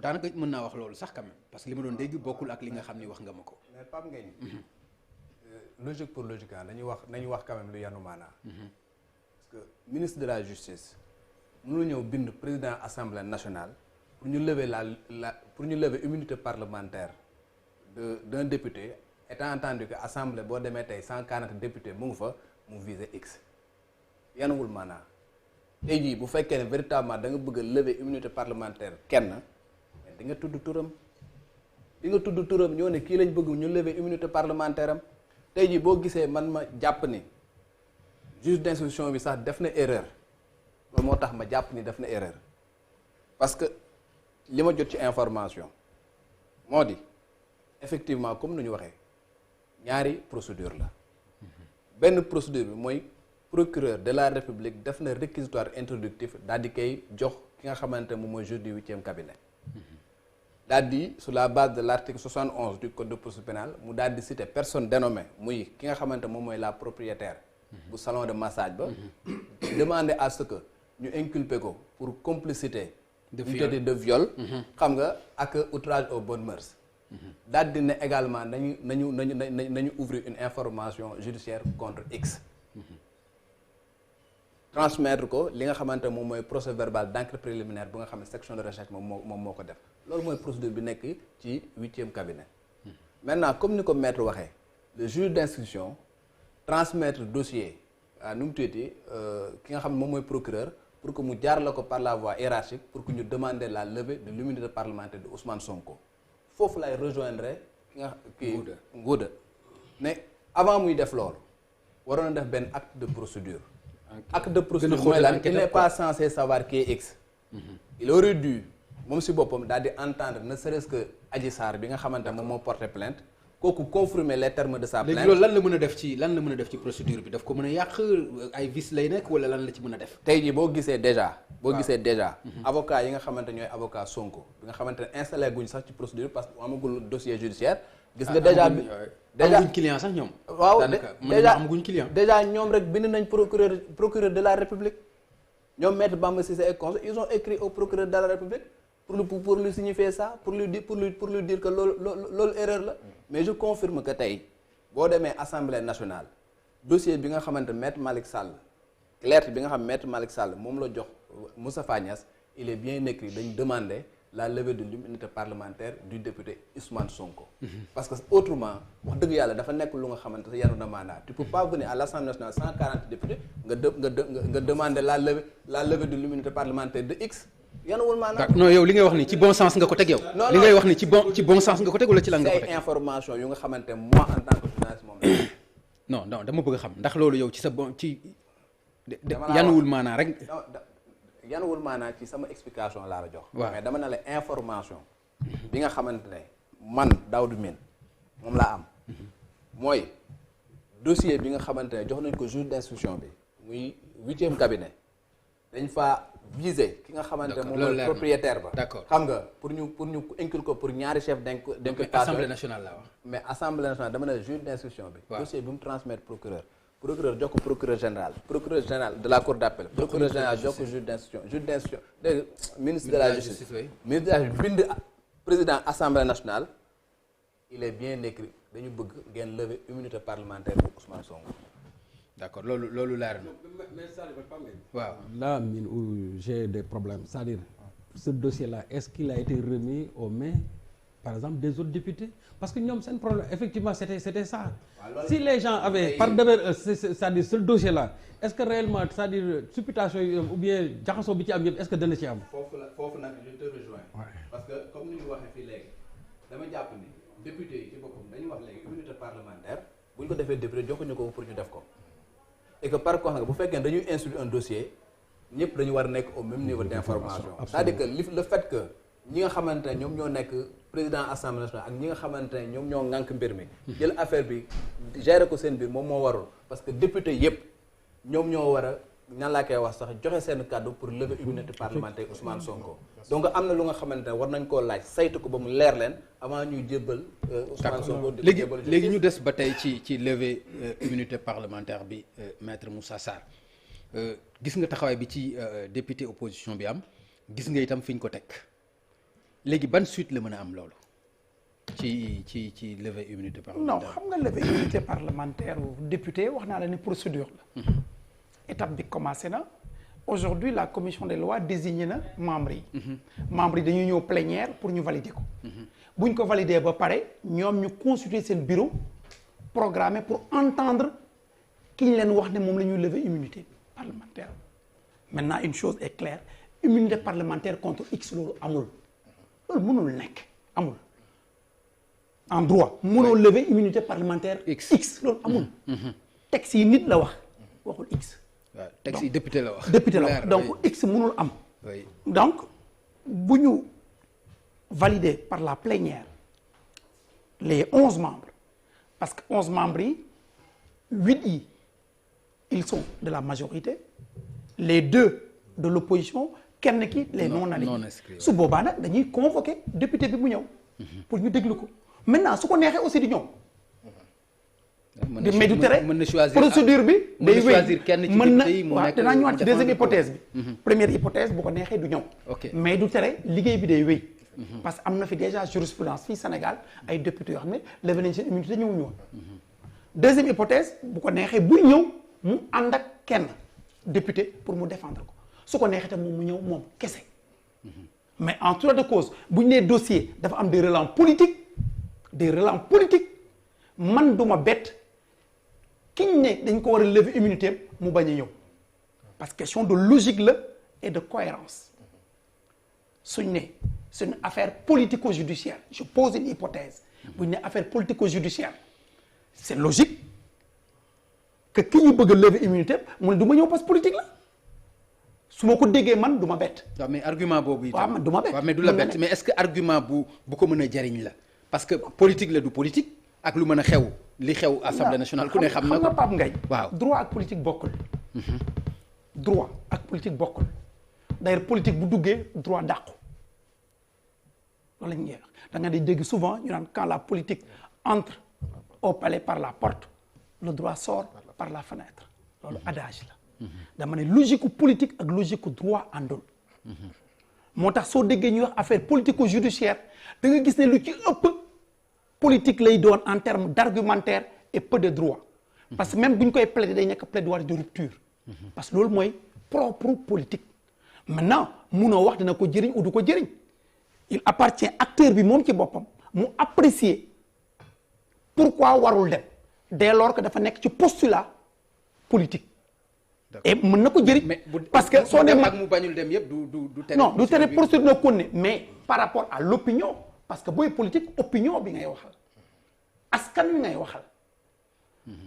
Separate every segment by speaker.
Speaker 1: daanaka mën naa wax loolu sax quand même parce que li ma doon dégg bokkul ak li nga xam ni wax nga ma ko.
Speaker 2: mais Pape Ngagne logique pour logique nañu wax quand même lu yanu maanaa. parce que ministre de la justice mënul ñëw bind président assemblée nationale pour ñu lever pour ñu lever immunité parlementaire d'un député étant entendu que assemblée boo demee tey 140 députés mu ngi fa mu viser X yanuwul maanaa. tey jii bu fekkee ne véritablement da nga bëgg a lever immunité parlementaire kenn mais di nga tudd turam ñoo ne kii lañ bëgg ñu lever immunité parlementaire am tey jii boo gisee man ma jàpp ni juge d'instruction bi sax def na erreur loolu moo tax ma jàpp ni def na erreur parce que li ma jot ci information moo di effectivement comme nu ñu waxee ñaari procédure la benn procédure bi mooy procureur de la république def na réquisitoire introductif daal di koy jox ki nga xamante moom mooy juge du 8e cabinet daal di sur la base de l'article 71 du code de procédure pénale mu daal di citer personne dénommée muy ki nga xamante moom mooy la propriétaire bu salon de massage ba demander à ce que ñu inculper ko pour complicité de viol xam nga ak outrage aux bonnes mœurs daal di ne également nañu ouvrir une information judiciaire contre X transmettre ko li nga xamante moom mooy procès verbal d'enquête préliminaire bu nga xam ne section de recherche moom moo ko def loolu mooy procédure bi nekk ci 8e cabinet maintenant comme ni ko maître waxee le juge d'instruction transmettre dossier nu mu tuddati ki nga xam ne moom mooy procureur pour que mu jaar la ko par la voie hiérarchique pour que ñu demander la levée de l'immunité parlementaire de Ousmane Sonko foofu lay rejoindre Ngouda ne avant muy def loolu waroon na def benn acte de procédure acte de procédure mooy lan il n'est pas censé savoir qui est X il aurait dû moom si boppam daal di entendre ne serait-ce que Adji Sarr bi nga xamante moom moo porté plainte kooku confirmer les termes de sa plainte.
Speaker 1: léegi loolu lan la mën a def ci procédure bi daf ko mën a yàq ay vices lay nekk wala lan la ci mën a def.
Speaker 2: tey jii boo gisee déjà. avocat yi nga xamante ñooy avocat Sonko bi nga xamante ne installé guñ sax ci procédure parce que amagul dossier judiciaire. gis nga déjà
Speaker 1: amaguñ client sax ñoom.
Speaker 2: waaw déjà
Speaker 1: amaguñ client.
Speaker 2: déjà ñoom rek bind nañ procureur de la République ñoom maître Bamba Cissé et consort ils ont écrit au procureur de la République pour lui signifier ça pour lui dire que loolu erreur la. mais je confirme que tey boo demee assemblée nationale dossier bi nga xamante maître Malick Sall lettre bi nga xam maître Malick Sall moom la jox Moustapha Niasse il est bien écrit dañ demander la levée de l'immunité parlementaire du député Ousmane Sonko. parce que autrement wax dëgg yàlla dafa nekk lu nga xamante ne yanu na maanaa tu peux pas venir à l'Assemblée nationale 140 députés nga demander la levée de l'immunité parlementaire de X. yanuwul maanaam
Speaker 1: non yow li ngay wax ni ci bon sens nga ko teg yow. li ngay wax ni ci bon sens nga ko teg wala ci lan nga ko teg.
Speaker 2: c'est information yu nga xamante moi en tant que journaliste moom
Speaker 1: non dama bëgg a xam ndax loolu yow ci sa bon ci. yanuwul maanaa rek.
Speaker 2: yanuwul maanaa ci sama explication laa la jox.
Speaker 1: waaw
Speaker 2: mais dama ne la information. bi nga xamante ne man Daouda Mine moom laa am. mooy dossier bi nga xamante ne jox nañ ko juge d'instruction bi muy 8e cabinet dañ fa visé ki nga xamante moom mooy propriétaire ba.
Speaker 1: d'accord
Speaker 2: xam nga pour ñu inculquer ko pour ñaari chef d'inculpation.
Speaker 1: assemblée nationale la wax.
Speaker 2: mais assemblée nationale dama ne juge d'instruction bi. dossier bi mu transmettre procureur jox ko procureur général de la cour d'appel. procureur général jox ko juge d'instruction dégg ministre de la justice. ministre de la justice bind président assemblée nationale il est bien écrit dañu bëgg ngeen lever immunité parlementaire bu Ousmane Sonko.
Speaker 1: d'accord loolu leer na.
Speaker 3: mais c'est-à-dire
Speaker 1: waaw
Speaker 3: là où j'ai des problèmes c'est-à-dire ce dossier-là est-ce qu'il a été remis aux mains par exemple des autres députés parce que ñoom seen problème effectivement c'était ça. Si les gens avaient par devers c'est-à-dire ce dossier-là est-ce que réellement c'est-à-dire supputation yi ou bien jaxasoo bi ci am yëpp est-ce que dana ci am.
Speaker 2: foofu nag je te rejoins. parce que comme ni ñu waxee fii léegi dama jàpp ni député yi ci boppam dañu wax léegi immunité parlementaire bu ñu ko defee député joxuñu ko pour ñu def ko. et que par contre bu fekkee dañuy instruire un dossier ñëpp dañu war a nekk au même niveau d'information. c'est-à-dire que le fait que ñi nga xamante ne ñoom ñoo nekk président assemblée nationale ak ñi nga xamante ne ñoom ñoo ŋànk mbir mi. jël affaire bi gérer ko seen biir moom moo warul parce que député yëpp ñoom ñoo war a ñan laa koy wax sax joxe seen kàddu pour lever immunité parlementaire Ousmane Sonko. donc am na lu nga xamante ne war nañ koo laaj saytu ko ba mu leer leen avant ñuy jébbal. Ousmane Sonko
Speaker 1: léegi ñu des ba tey ci lever immunité parlementaire bi maître Moussa Sarr gis nga taxawaay bi ci député opposition bi am gis nga itam fi ñu ko teg léegi ban suite la mën a am loolu ci levée immunité parlementaire.
Speaker 4: non xam nga levée immunité parlementaire député wax naa la ni procédure la. étape bi commencé na. aujourd'hui la commission des lois désigné na membres yi. membres yi dañuy ñëw plénière pour ñu valider ko. bu ñu ko valider ba pare ñoom ñu constituer seen bureau programmé pour entendre ki ñu leen wax ne moom la ñuy lever immunité parlementaire. maintenant une chose est claire immunité parlementaire contre X loolu amul loolu mënul nekk amul. en droit mënoo lever immunité parlementaire X loolu amul. texte yi nit la wax waxul X.
Speaker 1: waaw texte yi député la wax.
Speaker 4: député la wax donc X mënul am. donc bu ñu validé par la plénière les 11 membres parce que 11 membres yi 8 yi ils sont de la majorité les 2 de l'opposition kenn ki les non alignés su boobaa nag dañuy convoquer député bi mu ñëw. pour ñu déglu ko maintenant su ko neexee aussi di ñëw. mais du tere procédure bi day wéy mën na waaw danaa ñëwaat ci deuxième hypothèse bi première hypothèse bu ko neexee du ñëw mais du tere liggéey bi day wéy parce que am na fi déjà jurisprudence fii Sénégal ay députés yoo xam ne levé nañ seen immunité ñëwuñu woon deuxième hypothèse bu ko neexee buy ñëw mu ànd ak kenn député pour mu défendre ko su ko neexee tam moom mu ñëw moom kese mais en tout état de cause bu ñu nee dossier dafa am des relents politiques man duma bett kiñ ne dañ ko war a lever immunité mu bañ a ñëw parce que question de logique la et de cohérence suñ ne c'est une affaire politico-judiciaire je pose une hypothèse bu ñu ne affaire politico-judiciaire c'est logique que ki ñu bëgg a lever immunité mu ne du ma ñëw parce que politique la su ma ko déggee man du ma bett.
Speaker 1: waaw mais argument boobu itam
Speaker 4: waaw man du ma bett
Speaker 1: waaw mais du la bett mais est-ce que argument bu ko mën a jariñ la parce que politique la du politique ak lu mën a xew li xew assemblée nationale ku ne xam na ko
Speaker 4: Pape Ngagne
Speaker 1: waaw
Speaker 4: droit ak politique bokkul. droit ak politique bokkul d'ailleurs politique bu duggee droit dàqu loolu la ñuy wax da nga di dégg souvent ñu naan quand la politique entre au palais par la porte le droit sort par la fenêtre loolu adage la. dama ne logique politique ak logique droit àndul. moo tax soo déggee ñuy wax affaire politico-judiciaire da nga gis ne lu ci ëpp politique lay doon en termes d'argumentaire et peu de droit. parce que même bu ñu koy plaider day nekk plaidoirie de rupture. parce que loolu mooy propre politique. maintenant munoo wax dina ko jëriñ ou du ko jëriñ il appartient acteur bi moom ci boppam mu apprécier pourquoi warul dem dès lors que dafa nekk ci postulat politique. et mën na ko jëriñ. parce que soo dem
Speaker 1: ak mu bañul dem yëpp du tere.
Speaker 4: non du tere procédure na ko ne mais par rapport à l'opinion parce que booy politique opinion bi ngay waxal askan wi ngay waxal.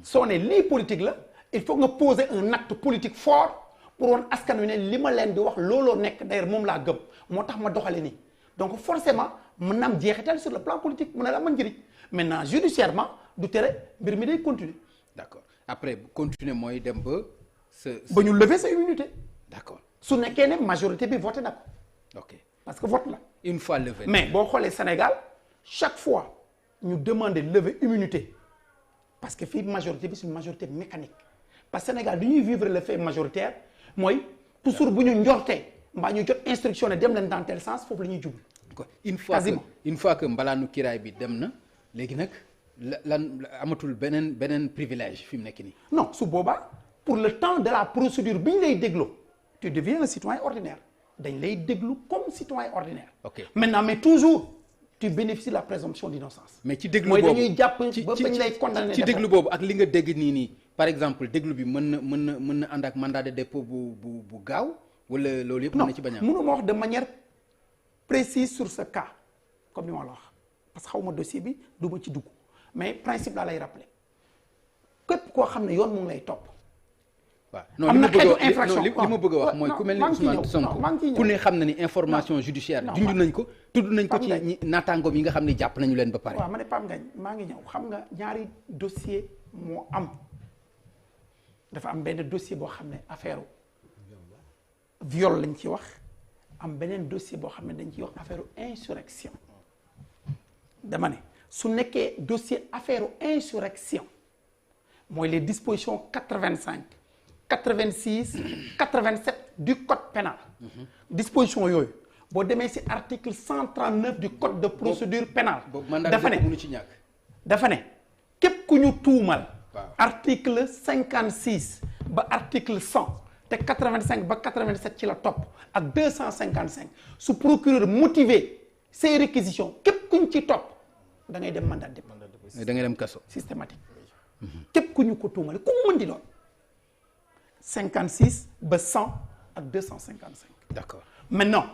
Speaker 4: soo ne lii politique la il faut nga poser un acte politique fort pour woon askan wi ne li ma leen di wax looloo nekk d'ailleurs moom laa gëm moo tax ma doxale nii donc forcément mën na am jeexital sur le plan politique mën na la mën njëriñ maintenant judiciairement du tere mbir mi day continuer.
Speaker 1: d'accord après continuer mooy dem ba.
Speaker 4: ba ñu lever sa immunité.
Speaker 1: d'accord
Speaker 4: su nekkee ne majorité bi voté na ko.
Speaker 1: ok
Speaker 4: parce que vote la.
Speaker 1: une fois levé.
Speaker 4: mais boo xoolee Sénégal chaque fois ñu demander lever immunité parce que fii majorité bi c'est une majorité mécanique parce que Sénégal du ñuy vivre le fait majoritaire mooy toujours bu ñu njortee mbaa ñu jot instruction ne dem leen dans tel sens foofu la ñuy jublu.
Speaker 1: une fois que mbalaanu kiraay bi dem na léegi nag lan amatul beneen privilège fi mu nekk nii.
Speaker 4: non su boobaa. pour le temps de la procédure bi ñu lay déglu tu deviens un citoyen ordinaire dañ lay déglu comme citoyen ordinaire.
Speaker 1: ok
Speaker 4: maintenant mais toujours tu bénéficies de la présomption d'innocence.
Speaker 1: mais ci déglu boobu
Speaker 4: mooy dañuy jàpp ba bañ lay condamné.
Speaker 1: ci déglu boobu ak li nga dégg nii par exemple déglu bi mën na ànd ak mandat de dépôt bu gaaw wala loolu yëpp. mën na ci bañ a am
Speaker 4: non mënuma wax de manière précise sur ce cas comme ni ma la wax parce que xaw ma dossier bi du ma ci dugg mais principe laa lay rappeler képp koo xam ne yoon mu ngi lay topp.
Speaker 1: waaw non li ma bëgg a wax mooy ku mel ni Ousmane Sonko ku ne xam na ni information judiciaire junj nañ ko tudd nañ ko ci naataangoom yi nga xam ne jàpp nañu leen ba pare.
Speaker 4: waaw ma ne Pape Ngagne maa ngi ñëw xam nga ñaari dossier moo am dafa am benn dossier boo xam ne affaire viol lañ ci wax am beneen dossier boo xam ne dañ ciy wax affaire insurrection dama ne su nekkee dossier affaire insurrection mooy les dispositions 85 86 87 du code pénal disposition yooyu boo demee ci article 139 du code de procédure pénale
Speaker 1: dafa ne mënu ci ñàkk.
Speaker 4: dafa ne képp ku ñu tuumal.
Speaker 1: waaw
Speaker 4: article 56 ba article 100 te 85 ba 87 ci la topp ak 255 su procureur motiver ses réquisitions képp ku ñu ci topp da ngay dem mandat de dépôt.
Speaker 1: da ngay dem kaso.
Speaker 4: systématique. képp ku ñu ko tuumale ku mu mën di doon 56 ba 100 ak 255.
Speaker 1: d'accord
Speaker 4: maintenant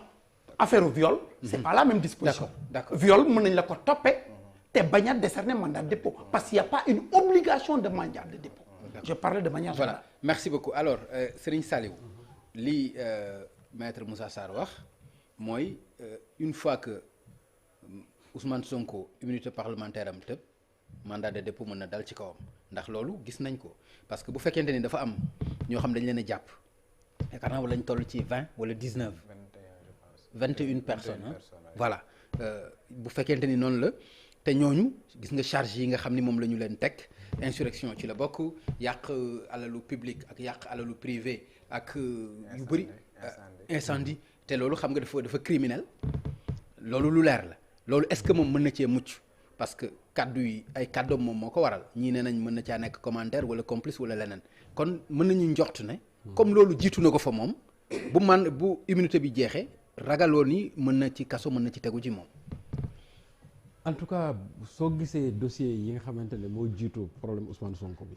Speaker 4: affaire au viol. c'est pas la même disposition.
Speaker 1: d'accord
Speaker 4: viol mën nañ la ko toppee te bañ a décerner mandat de dépôt parce qu'il y a pas une obligation de mandat de dépôt. je parlais de manière générale.
Speaker 1: voilà merci beaucoup alors Serigne Saliou lii maître Moussa Sarr wax mooy une fois que Ousmane Sonko immunité parlementaire am tëb mandat de dépôt mën na dal ci kawam ndax loolu gis nañ ko parce que bu fekkente ni dafa am ñoo xam dañ leen a jàpp yaakaar naa lañ toll ci 20 wala 19. 21 personnes voilà bu fekkente ni noonu la te ñooñu gis nga charge yi nga xam ni moom la ñu leen teg insurrection ci la bokk yàq alalu public ak yàq alalu privé ak yu bëri incendie te loolu xam nga dafa criminel loolu lu leer la loolu est-ce que moom mën na cee mucc parce que kaddu yi ay kaddoom moom moo ko waral ñii ne nañ mën na caa nekk commentaire wala complice wala leneen kon mën nañu njort ne comme loolu jiitu na ko fa moom bu immunité bi jeexee ragaloo ni mën na ci kaso mën na ci tegu ci moom.
Speaker 3: en tout cas soo gisee dossier yi nga xamante ne moo jiitu problème Ousmane Sonko bi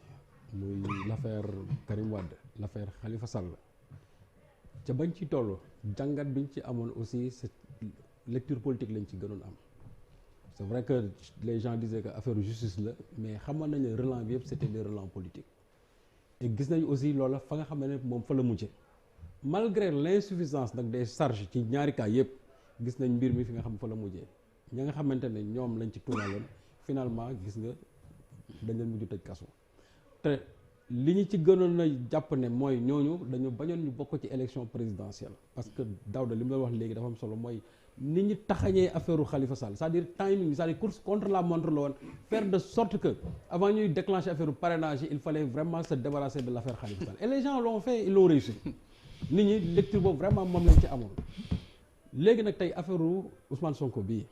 Speaker 3: muy l'affaire Karim Wade l'affaire Khalifa Sall ca bañ ci toll jàngat biñ ci amoon aussi c'est lecture politique lañ ci gënoon am c'est vrai que les gens disaient que affaire justice la mais xamoon nañ ne relents bi yëpp c'était des relents politiques et gis nañ aussi loola fa nga xam ne moom fa la mujje malgré l'insuffisance nag des charges ci ñaari cas yëpp gis nañ mbir mi fi nga xam fa la mujjee ña nga xamante ne ñoom lañ ci tuumaloon finalement gis nga dañ leen mujj tëj kaso te li ñu ci gënoon a jàpp ne mooy ñooñu dañu bañoon ñu bokk ci élection présidentielle parce que Daouda li mu doon wax léegi dafa am solo mooy ni ñu taxañee affaire Khalifa Sall c'est-à-dire timing c'est-à-dire course contre la montre la woon faire de sorte que avant ñuy déclencher affaire parrainage il fallait vraiment se débarrasser de l'affaire Khalifa Sall et les gens l'ont fait ils l'ont réussi nit ñi lecture boobu vraiment moom lañ ci amoon léegi nag tey affaire Ousmane Sonko bii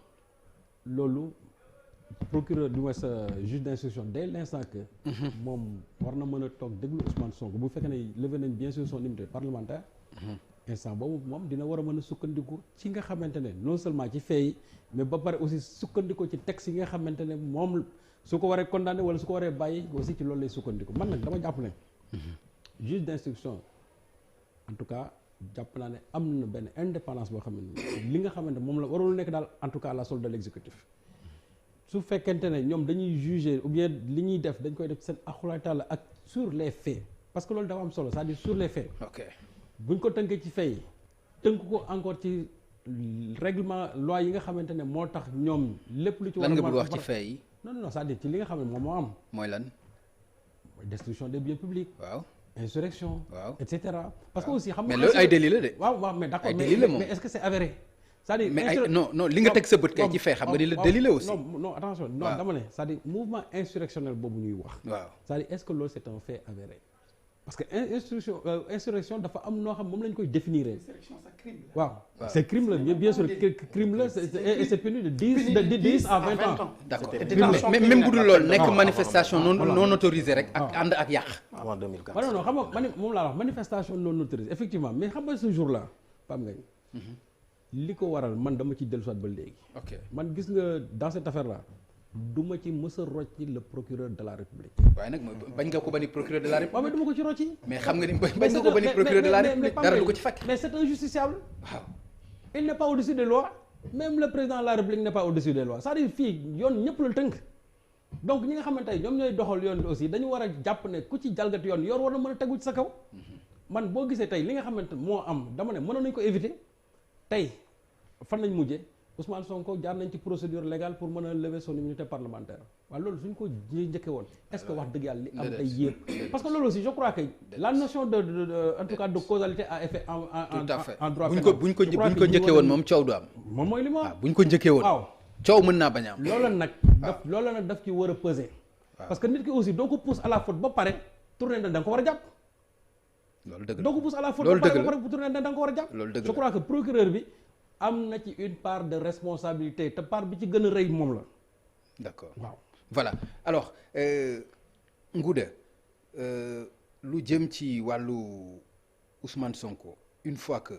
Speaker 3: loolu procureur du moins juge d'instruction dès l'instant que moom war na mën a toog déglu Ousmane Sonko bu fekkee ne levé nañ bien sûr son immunité parlementaire instant boobu moom dina war a mën a sukkandiku ci nga xamante ne non seulement ci fait yi mais ba pare aussi sukkandiku ci texte yi nga xamante ne moom su ko waree condamné wala su ko waree bàyyi aussi ci loolu lay sukkandiku man nag dama jàpp ne juge d'instruction en tout cas jàpp naa ne am na benn indépendance boo xam ne li nga xamante moom la warul nekk daal en tout cas la solde de l'exécutif su fekkente ne ñoom dañuy juger ou bien li ñuy def dañ koy def seen axulaay taala ak sur les faits parce que loolu dafa am solo c'est-à-dire sur les faits.
Speaker 1: ok
Speaker 3: buñ ko tënkee ci faits yi tënk ko encore ci règlement loi yi nga xamante ne moo tax ñoom lépp lu ci. war
Speaker 1: lan nga bëgg wax ci faits yi.
Speaker 3: non c'est-à-dire ci li nga xam ne moom moo am.
Speaker 1: mooy lan.
Speaker 3: mooy destruction des biens publics.
Speaker 1: waaw.
Speaker 3: insurrection.
Speaker 1: waaw
Speaker 3: et cetera. parce que aussi xam nga.
Speaker 1: mais loolu ay délit la de.
Speaker 3: waaw mais d'accord
Speaker 1: mais
Speaker 3: est-ce que c'est avéré. c'est-à-dire
Speaker 1: mais ay non li nga teg sa bët kay ci fee xam nga ni la délit la aussi.
Speaker 3: non attention non dama ne c'est-à-dire mouvement insurrectionnel boobu ñuy wax.
Speaker 1: waaw
Speaker 3: c'est-à-dire est-ce que loolu c'est un fait avéré parce que insurrection dafa am noo xam moom lañ koy définir.
Speaker 4: insurrection c'est crime la.
Speaker 3: waaw c'est crime la bien sûr crime la c'est puni de 10 à 20 ans.
Speaker 1: d'accord mais même bu dul loolu nekk manifestation non autorisée rek ak ànd ak yàq.
Speaker 2: avant 2004
Speaker 3: non xam nga moom laa wax manifestation non autorisée effectivement mais xam nga ce jour-là Pape Ngagne li ko waral man dama ci dellusiwaat ba léegi.
Speaker 1: ok
Speaker 3: man gis nga dans cette affaire là du ma ci mës a rocci le procureur de la république.
Speaker 1: waaye nag bañ nga ko ba ni procureur de la république.
Speaker 3: waaw mais du ma ko ci rocci.
Speaker 1: mais xam nga ni bañ nga ko ba ni procureur de la république dara du ko ci fekk.
Speaker 3: mais c'est un justiciable.
Speaker 1: waaw
Speaker 3: il n'est pas au-dessus des lois même le président de la république n'est pas au-dessus des lois c'est-à-dire fii yoon ñëpp la tënk donc ñi nga xamante ne ñoom ñooy doxal yoon aussi dañu war a jàpp ne ku ci jalgati yoon war na mën a tegu ci sa kaw. man boo gisee tey li nga xamante moo am dama ne mënoon nañu ko éviter tey fan lañ mujjee Ousmane Sonko jaar nañ ci procédure légale pour mën a lever son immunité parlementaire waaw loolu suñ ko njëkkee woon est-ce que wax dëgg yàlla li am tey yëpp parce que loolu aussi je crois que la notion de en tout cas de causalité a effet en droit pénal
Speaker 1: buñ ko njëkkee woon moom coow du am
Speaker 3: moom mooy li ma
Speaker 1: buñ ko njëkkee woon
Speaker 3: waaw
Speaker 1: coow mën naa bañ a am
Speaker 3: loola nag daf ci war a peser parce que nit ki aussi doo ko pousse à la faute ba pare tourner da nga ko war a jàpp
Speaker 1: loolu dëgg la
Speaker 3: doo ko pousse à la faute
Speaker 1: loolu
Speaker 3: ba
Speaker 1: dëgg
Speaker 3: pare tourner da nga ko war a jàpp
Speaker 1: loolu dëgg la
Speaker 3: je crois que procureur bi am na ci une part de responsabilité te part bi ci gën a rëy moom la.
Speaker 1: d'accord
Speaker 3: waaw
Speaker 1: voilà alors Ngouda lu jëm ci wàllu Ousmane Sonko une fois que